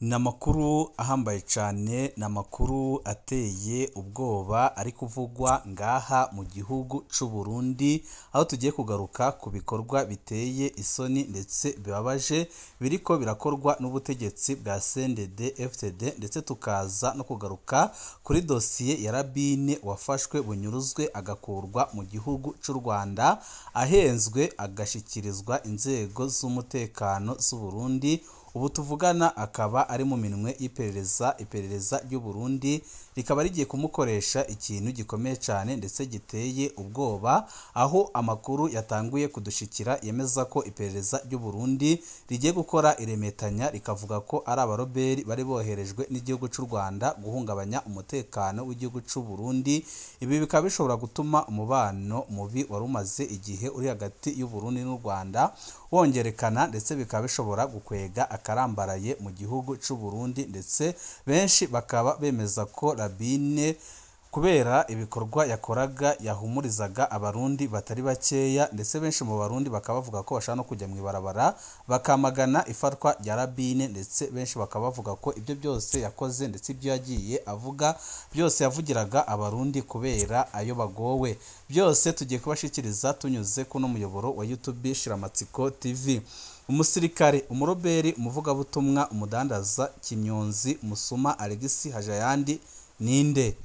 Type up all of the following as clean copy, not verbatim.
Namakuru ahambaye cyane, namakuru ateye ubwoba ari kuvugwa ngaha mu gihugu c'u Burundi, aho tugiye kugaruka ku bikorwa biteye isoni ndetse bibabaje biriko birakorwa n'ubutegetsi bwa CNDD-FDD, ndetse tukaza no kugaruka kuri dosiye ya Rabine wafashwe bunyuruzwe agakurwa mu gihugu c'u Rwanda, ahenzwe agashikirizwa inzego z'umutekano z'u Burundi. Ubu tuvugana akaba ari mu minwe iperereza ry'u Burundi, rikaba rigiye kumukoresha ikintu gikomeye cyane ndetse giteye ubwoba, aho amakuru yatanguye kudushikira yemeza ko iperereza ry'u Burundi rigiye gukora iremetanya rikavuga ko ari abaroberi bari boherejwe n'igihugu cy'u Rwanda guhungabanya umutekano w'igihugu cy'u Burundi. Ibi bikaba bishobora gutuma umubano mubi wari umaze igihe uri hagati y'u Burundi n'u Rwanda wongerekana, ndetse bikaba bishobora gukwega akarambaraye mu gihugu cy'u Burundi, ndetse benshi bakaba bemeza ko Rabine kubera ibikorwa yakoraga yahumurizaga abarundi batari bakeya, ndetse benshi mu barundi bakaba bavuga ko bashaka no kujya mu ibarabara bakamagana ifatwa rya Rabine, ndetse benshi bakaba bavuga ko ibyo byose yakoze ndetse ibyo yagiye avuga byose yavugiraga abarundi kubera ayo bagowe. Byose tugiye kubashikiriza tunyuze kuno muyoboro wa YouTube Shiramatsiko TV. Umusirikare, umuroberi, umuvugabutumwa, umudandaza, Kinyonzi, Musuma Alex Hajayandi ninde?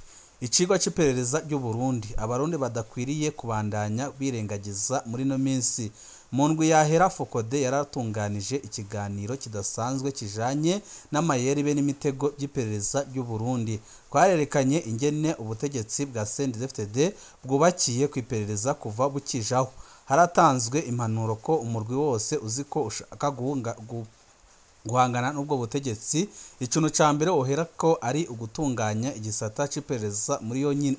Icigwa c'iperereza ry'u Burundi, abarundi badakwiriye kubandanya birengagiza muri no minsi. Mu ndwi yahera Fokode yaratunganije ikiganiro kidasanzwe kijanye n'amayeri be n'imitego by'iperereza ry'u Burundi. Kwarerekanye ingene ubutegetsi bwa CNDD-FDD bwubakiye ku iperereza kuva bukijaho. Haratanzwe impanuro ko umurwi wose uziko ushaka guhangana n'ubwo butegetsi, ikintu ca mbere ohera ko ari ugutunganya igisata c'iperereza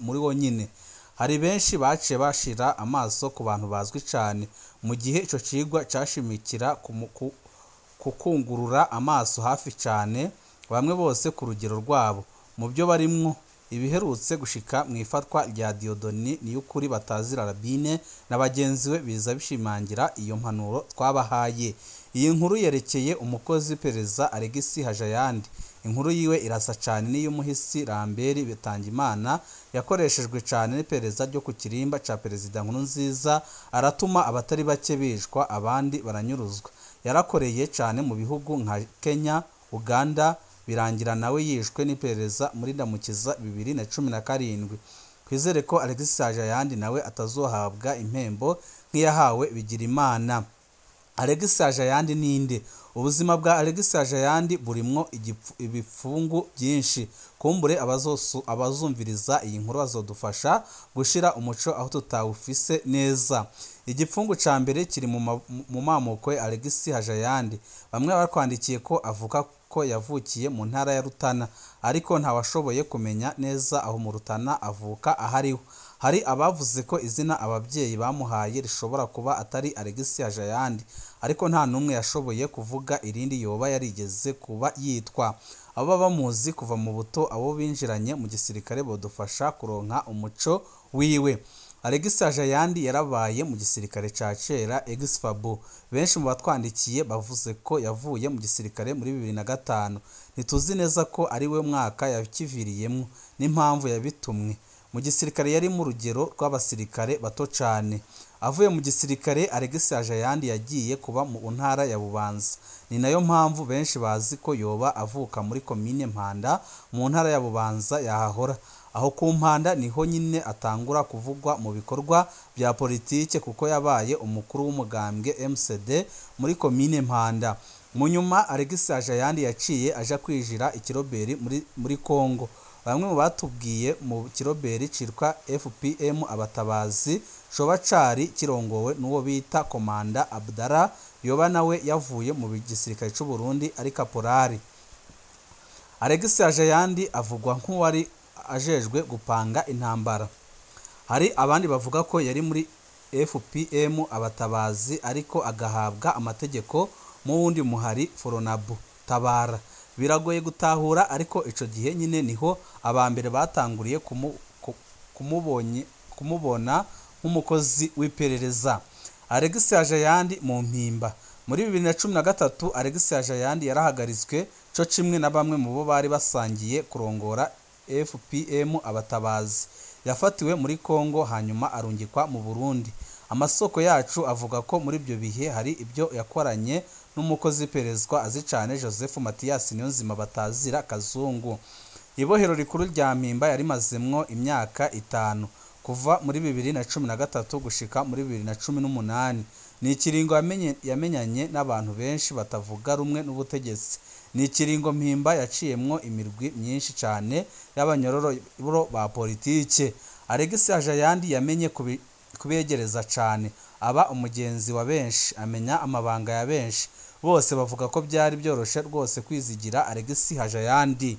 muri wonyine. Hari benshi baciye bashira amaso ku bantu bazwi cyane, mu gihe ico cigwa cashimikira kukungurura amaso hafi cyane bamwe bose ku rugero rwabo mu byo barimwo. Ibiherutse gushika mu ifatwa rya Diodoni ni y'ukuri batazira Rabine na bagenzi we biza bishimangira iyo mpanuro twabahaye. Iyi nkuru yerekeye umukozi w'iperereza Alex Hajayandi. Inkuru yiwe irasa cyane n'iy'umuhisi Lambert Bitangimana yakoreshejwe cyane n'iperereza ryo ku kirimba ca Perezida Nkurunziza, aratuma abatari bake bishwa abandi baranyuruzwa. Yarakoreye cyane mu bihugu nka Kenya, Uganda, birangira nawe yishwe n'iperereza muri Ndamukiza 2017. Kwizere ko Alex Hajayandi nawe atazohabwa impembo nk'iyahawe Bigirimana. Alex Hajayandi ninde? Ubuzima bwa Alex Hajayandi burimwo ibifungu byinshi. Kumbure abazumviriza iyi nkuru bazodufasha gushira umuco aho tutawufise neza. Igifungu ca mbere kiri mu mamoko ya Alex Hajayandi. Bamwe bakwandikiye ko avuka ko yavukiye mu ntara ya Rutana, ariko ntawashoboye kumenya neza aho mu Rutana avuka ahariho. Hari abavuze ko izina ababyeyi bamuhaye rishobora kuba atari Alex Hajayandi, ariko nta numwe yashoboye kuvuga irindi yoba yarigeze kuba yitwa. Abo bamuzi kuva mu buto, abo binjiranye mu gisirikare bodufasha kuronka umuco wiwe. Alex Hajayandi yarabaye mu gisirikare ca kera Exfabo. Benshi mu batwandikiye bavuze ko yavuye mu gisirikare muri 2005. Ntituzi neza ko ari we mwaka yakiviriyemo n'impamvu yabitumwe. Mu gisirikare yari mu rugero rw'abasirikare bato cyane. Avuye mu gisirikare, Alex Hajayandi yagiye kuba mu ntara ya Bubanza. Ni nayo mpamvu benshi bazi ko yoba avuka muri komine Mpanda mu ntara ya Bubanza yahahora. Aho ku Mpanda niho nyine atangura kuvugwa mu bikorwa bya politike, kuko yabaye umukuru w'umugambwe MCD muri komine Mpanda. Mu nyuma Alex Hajayandi yaciye aja kwijira ikiroberi muri Kongo. Bamwe mu batubwiye mu kiroberi cirwa FPM abatabazi coba cari kirongowe n'uwo bita Komanda Abdara, yoba nawe yavuye mu gisirikare c'u Burundi ari kaporari. Alex Hajayandi avugwa nk'uwari ajejwe gupanga intambara. Hari abandi bavuga ko yari muri FPM abatabazi ariko agahabwa amategeko mu wundi muhari Foronabu Tabara. Biragoye gutahura, ariko ico gihe nyine niho abambere batanguriye kumubona nk'umukozi w'iperereza. Alex Hajayandi mu mpimba. Muri 2013 Alex Hajayandi yarahagaritswe cyo kimwe na bamwe mu bo bari basangiye kurongora FPM Abatabazi. Yafatiwe muri Kongo hanyuma arungikwa mu Burundi. Amasoko yacu avuga ko muri ibyo bihe hari ibyo yakoranye n'umukozi w'iperereza azi cyane Joseph Mathias Niyonzima batazira Kazungu. Ibohero rikuru rya Mpimba yarimazemwo imyaka 5 kuva muri 2013 gushika muri 2018. Ni ikiringo yamenyanye n'abantu benshi batavuga rumwe n'ubutegetsi. Ni ikiringo Mpimba yaciyemwo imirwi myinshi cyane y'abanyororo ba politike. Alegisi Hajayandi yamenye kubegereza cyane, aba umugenzi wa benshi, amenya amabanga ya benshi. Bose bavuga ko byari byoroshe rwose kwizigira Alegisi Hajayandi.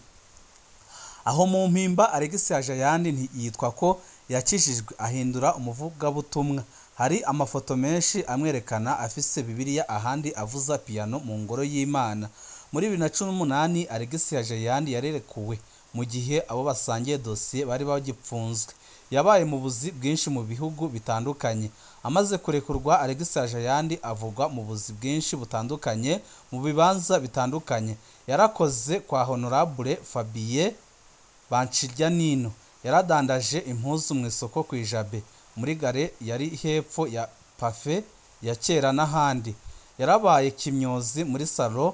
Aho mu Mpimba Alegisi Hajayandi ntiyitwa ko yakishijwe, ahindura umuvugabutumwa. Hari amafoto menshi amwerekana afise Bibiliya, ahandi avuza piano mu ngoro y'Imana. Muri 2018 Alegisi Hajayandi yarerekuwe mu gihe abo basangiye dosiye bari bagipfunzwe. Yabaye mu buzi bwinshi mu bihugu bitandukanye. Amaze kurekurwa Alegisi Hajayandi avugwa mu buzi bwinshi butandukanye mu bibanza bitandukanye. Yarakoze kwa Honorable Fabien Banchiryanino, yaradandaje impuzu mu isoko kwijabe, muri gare yari hepfo ya Pafe ya kera n'ahandi. Yarabaye kimyozi muri salon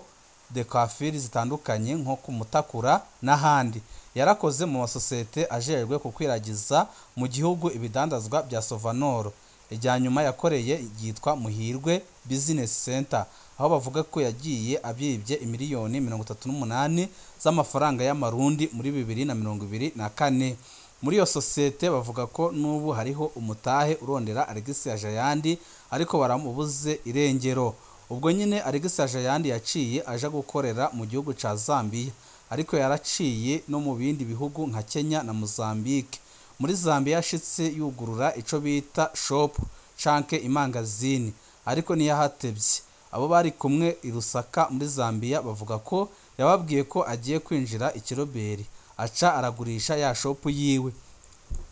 de coiffure zitandukanye nko ku Mutakura n'ahandi. Yarakoze mu masosiyete ajerwe kukwiragiza mu gihugu ibidandazwa bya Sovanoro. Ijya nyuma yakoreye yitwa Muhirwe Business Center, aho bavuga ko yagiye abyibye imiliyoni 38 z'amafaranga y'amarundi muri 2024. Muri iyo sosiyete bavuga ko n'ubu hariho umutahe urondera Alegisi Hajayandi ariko baramubuze irengero. Ubwo nyine Alegisi Hajayandi yaciye aja gukorera mu gihugu ca Zambia, ariko yaraciye no mu bindi bihugu nka Kenya na Mozambique. Muri Zambia yashitse yugurura ico bita shop canke imangazini, ariko niyahatebye. Abo bari kumwe i Lusaka muri Zambia bavuga ko yababwiye ko agiye kwinjira ikiroberi, aca aragurisha ya shop yiwe.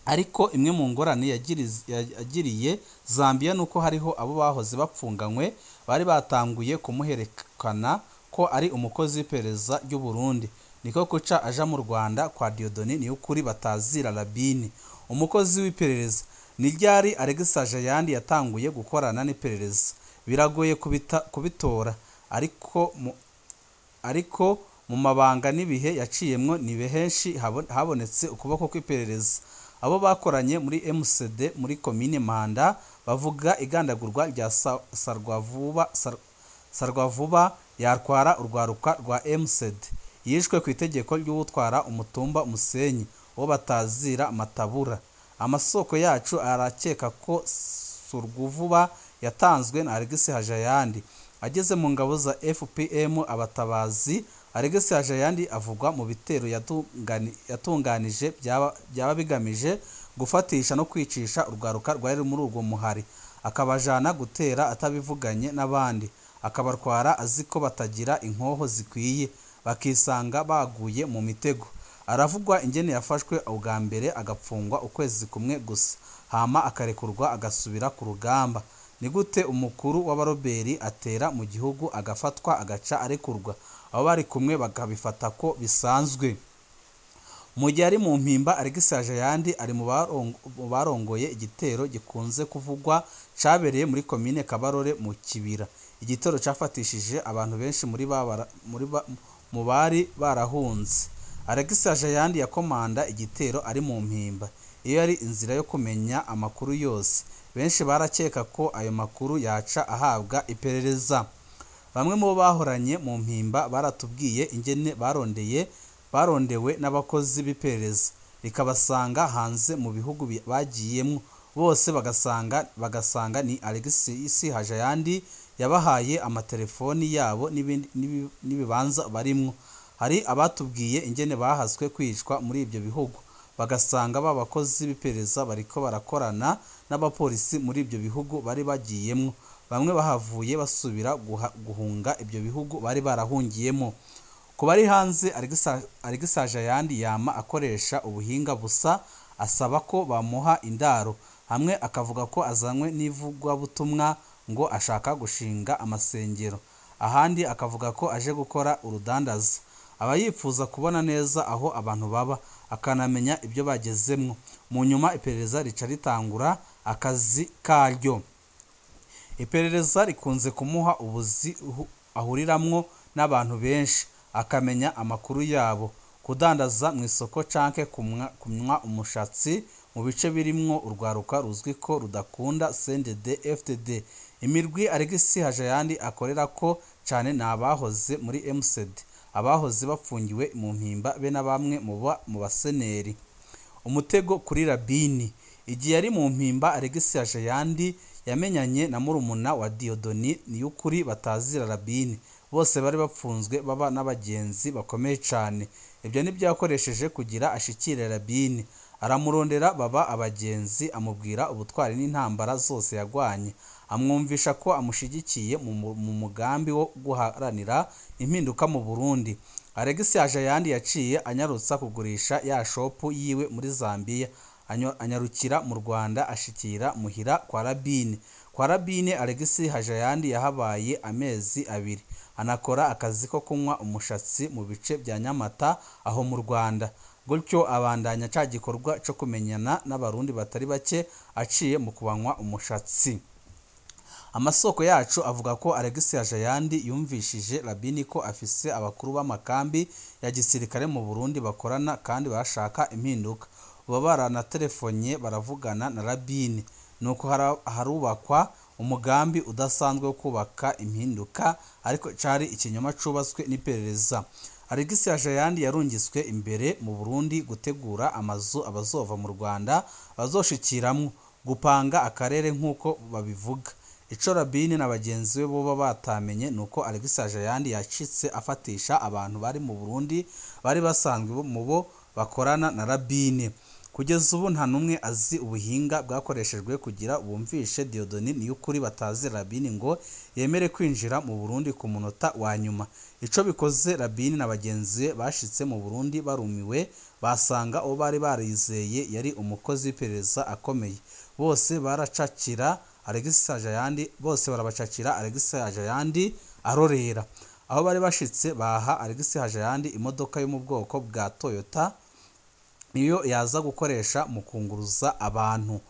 Ariko imwe mu ngorane yagiriye Zambia nuko hariho abo bahoze bapfunganywe bari batanguye kumuherekana ko ari umukozi w'iperereza ry'u Burundi. Niko kuca aja mu Rwanda kwa Dieudonné Niyukuri batazira Rabine, umukozi w'iperereza. Ni ryari Alegisi Hajayandi yatanguye gukorana n'iperereza? Biragoye kubitora, ariko mu mabanga n'ibihe yaciyemwo ni behenshi habonetse ukuboko kw'iperereza. Abo bakoranye muri MCD muri komine Mpanda bavuga igandagurwa rya Sarwavuba yatwara urwaruka rwa MCD, yishwe ku itegeko ry'utwara umutumba Musenyi wo batazira Matabura. Amasoko yacu arakeka ko Surwavuba yatanzwe na Alegisi Hajayandi. Ageze mu ngabo za FPM Abatabazi, Alegisi Hajayandi avugwa mu bitero yatunganije byaba bigamije gufatisha no kwicisha urwaruka rwari muri urwo muhari, akabajana gutera atabivuganye n'abandi, akabarwara azi ko batagira inkoho zikwiye, bakisanga baguye mu mitego. Aravugwa ingene yafashwe ubwa mbere agapfungwa ukwezi kumwe gusa, hama akarekurwa agasubira ku rugamba. Ni gute umukuru w'abaroberi atera mu gihugu agafatwa agaca arekurwa? Abo bari kumwe bakabifata ko bisanzwe. Mu gihe ari mu Mpimba, Alegisi Hajayandi ari mu barongoye igitero gikunze kuvugwa cabereye muri komine Kabarore mu Kibira. Igitero cafatishije abantu benshi mu bari barahunze. Alegisi Hajayandi yakomanda igitero ari mu Mpimba. Iyo yari inzira yo kumenya amakuru yose. Benshi barakeka ko ayo makuru yaca ahabwa iperereza. Bamwe mu bahoranye mu Mpimba baratubwiye ingene barondewe n'abakozi b'iperereza rikabasanga hanze mu bihugu bagiyemo. Bose bagasanga ni Alegisi Hajayandi yabahaye amatelefoni yabo n'ibibanza barimwo. Hari abatubwiye ingene bahaswe kwicwa muri ibyo bihugu, bagasanga babakozi b'iperereza bariko barakorana n'abapolisi muri ibyo bihugu bari bagiyemo. Bamwe bahavuye basubira guhunga ibyo bihugu bari barahungiyemo. Ku bari hanze, Alegisi Hajayandi yama akoresha ubuhinga busa, asaba ko bamuha indaro, hamwe akavuga ko azanywe n'ivugwabutumwa ngo ashaka gushinga amasengero, ahandi akavuga ko aje gukora urudandaza. aba yifuza kubona neza aho abantu baba akanamenya ibyo bagezemwo. Mu nyuma iperereza rica ritangura akazi karyo. Iperereza rikunze kumuha ubuzi ahuriramwo n'abantu benshi akamenya amakuru yabo, kudandaza mu isoko canke kumwa umushatsi mu bice birimwo urwaruka ruzwi ko rudakunda CNDD FDD. Imirwi Alegisi Hajayandi akorera ko cane n'abahoze muri MCD, abahoze bapfungiwe mu mpimba be na bamwe mu baseneri. Umutego kuri Rabini. Igihe yari mu mpimba Alegisi Hajayandi yamenyanye na murumuna wa Diodoni Niyukuri batazira Rabini. Bose bari bapfunzwe baba n'abagenzi bakomeye cane. Ibyo nibyo yakoresheje kugira ashikire Rabini. Aramurondera baba abagenzi, amubwira ubutwari n'intambara zose yagwanye, amwumvisha ko amushigikiye mu mugambi wo guharanira impinduka mu Burundi. Alegisi Hajayandi yaciye anyarutsa kugurisha ya shopu yiwe muri Zambia, anyarukira mu Rwanda ashikira muhira kwa Rabini. Kwa Rabini Alegisi Hajayandi yahabaye amezi 2, anakora akazi ko kunywa umushatsi mu bice bya Nyamata aho mu Rwanda. Gutyo abandanya ca gikorwa cyo kumenyana n'abarundi batari bake aciye mu kubanywa umushatsi. Amasoko yacu avuga ko Alegisi Hajayandi yumvishije Rabini ko afise abakuru b'amakambi ya gisirikare mu Burundi bakorana kandi bashaka impinduka. Ubu barana telefonye baravugana na Rabini, nuko harubakwa umugambi udasanzwe wo kubaka impinduka, ariko cari ikinyoma cubatswe n'iperereza. Alegisi Hajayandi yarungiswe imbere mu Burundi gutegura amazu abazova mu Rwanda bazoshikiramwo, gupanga akarere nk'uko babivuga. Ico Rabini na bagenzi be boba batamenye nuko Alegisi Hajayandi yacitse afatisha abantu bari mu Burundi bari basanzwe mu bo bakorana na Rabini. Kugeza ubu nta numwe azi ubuhinga bwakoreshejwe kugira bumvishe Diodoni Niyukuri batazira Rabini ngo yemere kwinjira mu Burundi ku munota wa nyuma. Ico bikoze Rabini na bagenzi be bashitse mu Burundi barumiwe, basanga uwo bari barizeye yari umukozi w'iperereza akomeye. Bose barabacakira Alegisi Hajayandi arorera. Aho bari bashitse baha Alegisi Hajayandi imodoka yo mu bwoko bwa Toyota, niyo yaza gukoresha mu kunguruza abantu.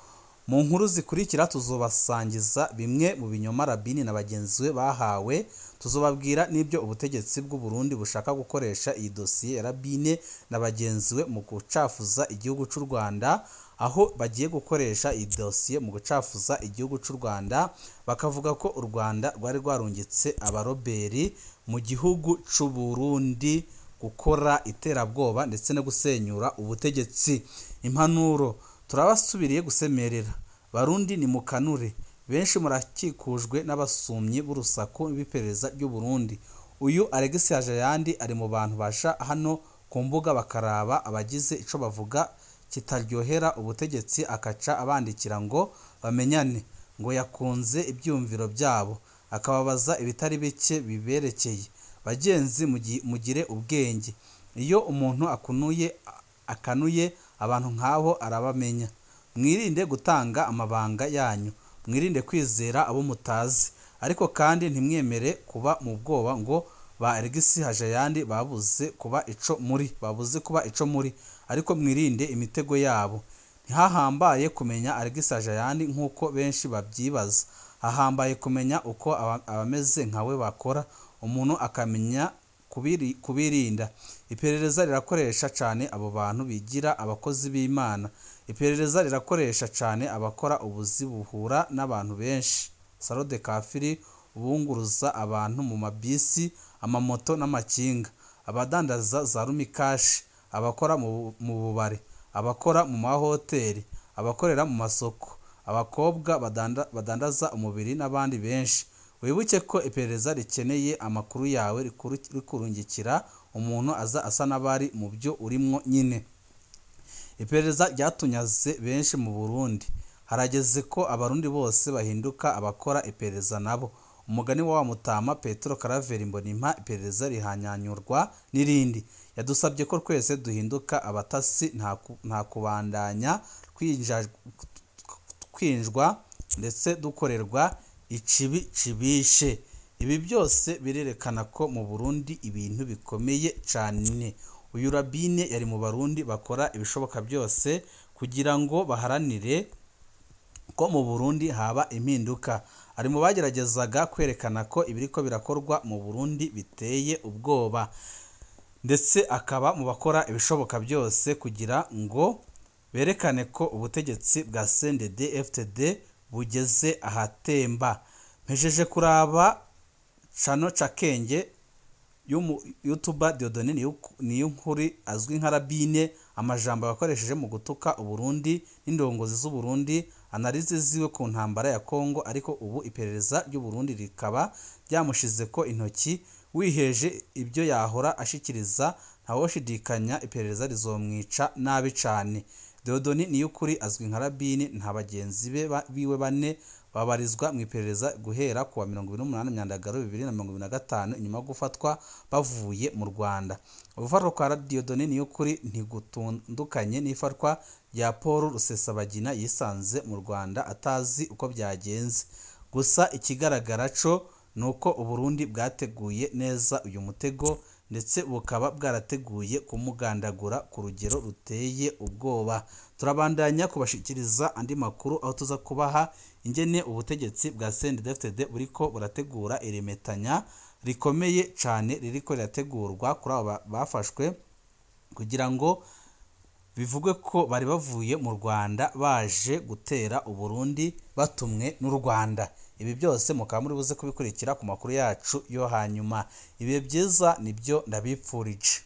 Mu nkuru zikurikira tuzobasangiza bimwe mu binyoma Rabini na bagenzi be bahawe, tuzobabwira n'ibyo ubutegetsi bw'u Burundi bushaka gukoresha iyi dosiye ya Rabini na bagenzi be mu gucafuza igihugu cy'u Rwanda, aho bagiye gukoresha iyi dosiye mu gucafuza igihugu cy'u Rwanda, bakavuga ko u Rwanda rwari rwarungitse abaroberi mu gihugu cy'u Burundi gukora iterabwoba ndetse no gusenyura ubutegetsi. Impanuro: turabasubiriye gusemerera Barundi ni mukanure, benshi murakikujwe n'abasumyi b'urusaku b'iperereza ry'u Burundi. Uyu Alegisi Hajayandi ari mu bantu basha hano ku mbuga bakaraba abagize ico bavuga kitaryohera ubutegetsi, akaca abandikira ngo bamenyane, ngo yakunze ibyumviro byabo, akababaza ibitari bike biberekeye. Bagenzi mugire ubwenge, iyo umuntu akanuye abantu nk'abo arabamenya. Mwirinde gutanga amabanga yanyu, mwirinde kwizera abo mutazi, ariko kandi ntimwemere kuba mu bwoba ngo ba Alegisi Hajayandi babuze kuba ico muri, ariko mwirinde imitego yabo. Ntihahambaye kumenya Alegisi Hajayandi nk'uko benshi babyibaza, hahambaye kumenya uko abameze nkawe bakora, umuntu akamenya kubirinda. Iperereza rirakoresha cane abo bantu bigira abakozi b'Imana. Iperereza rirakoresha cane abakora ubuzi buhura n'abantu benshi, salo de kafiri, ubunguruza abantu mu mabisi, amamoto n'amakinga, abadandaza za rumikashi, abakora mu bubare, abakora mu mahoteli, abakorera mu masoko, abakobwa badandaza umubiri n'abandi benshi. Wibuke ko iperereza rikeneye amakuru yawe rikurungikira umuntu asa n'abari mu byo urimwo nyine. Iperereza ryatunyaze benshi mu Burundi, harageze ko abarundi bose bahinduka abakora iperereza nabo. Umugani wa Mutama Petro Karaveri Mbonimpa, iperereza rihanyanyurwa n'irindi. Yadusabye ko twese duhinduka abatasi, nta kubandanya kwinjwa ndetse dukorerwa ikibi cibishe. Ibi byose birerekana ko mu Burundi ibintu bikomeye cyane. Uyu Rabine yari mu Barundi bakora ibishoboka byose kugira ngo baharanire ko mu Burundi haba impinduka. Ari mu bageragezaga kwerekana ko ibiriko birakorwa mu Burundi biteye ubwoba, ndetse akaba mu bakora ibishoboka byose kugira ngo berekane ko ubutegetsi bwa CNDD-FDD bugeze ahatemba. Mpejeje kuraba Chano Cakenge YouTuber Dieudonné Niyonkuri azwi nka Rabine, amajambo yakoresheje mu gutuka Uburundi n'indongozi z'u Burundi, analize ziwe ku ntambara ya Kongo, ariko ubu iperereza ry'u Burundi rikaba ryamushize ko intoki. Wiheje ibyo yahora ashikiriza ntawoshidikanya iperereza rizomwica nabi cyane. Dieudonné Niyonkuri azwi nka Rabine nta bagenzi biwe bane babarizwa mu iperereza guhera kuwa 28 Myandagaro 2025 inyuma yo gufatwa bavuye mu Rwanda. Ubufatwa kwa Dieudonné Niyonkuri ntigutandukanye n'ifatwa rya Paul Rusesabagina yisanze mu Rwanda atazi uko byagenze. Gusa ikigaragara cyo nuko Uburundi bwateguye neza uyu mutego, ndetse bukaba bwarateguye kumugandagura ku rugero ruteye ubwoba. Turabandanya kubashikiriza andi makuru aho tuza kubaha ingene ubutegetsi bwa CNDD-FDD buriko burategura iremetanya rikomeye cyane ririko rirategurwa kuri aba bafashwe, kugira ngo bivugwe ko bari bavuye mu Rwanda baje gutera Uburundi batumwe n'u Rwanda. Ibi byose mukaba muri buze kubikurikira ku makuru yacu yo hanyuma. Ibihe byiza nibyo ndabipfurije.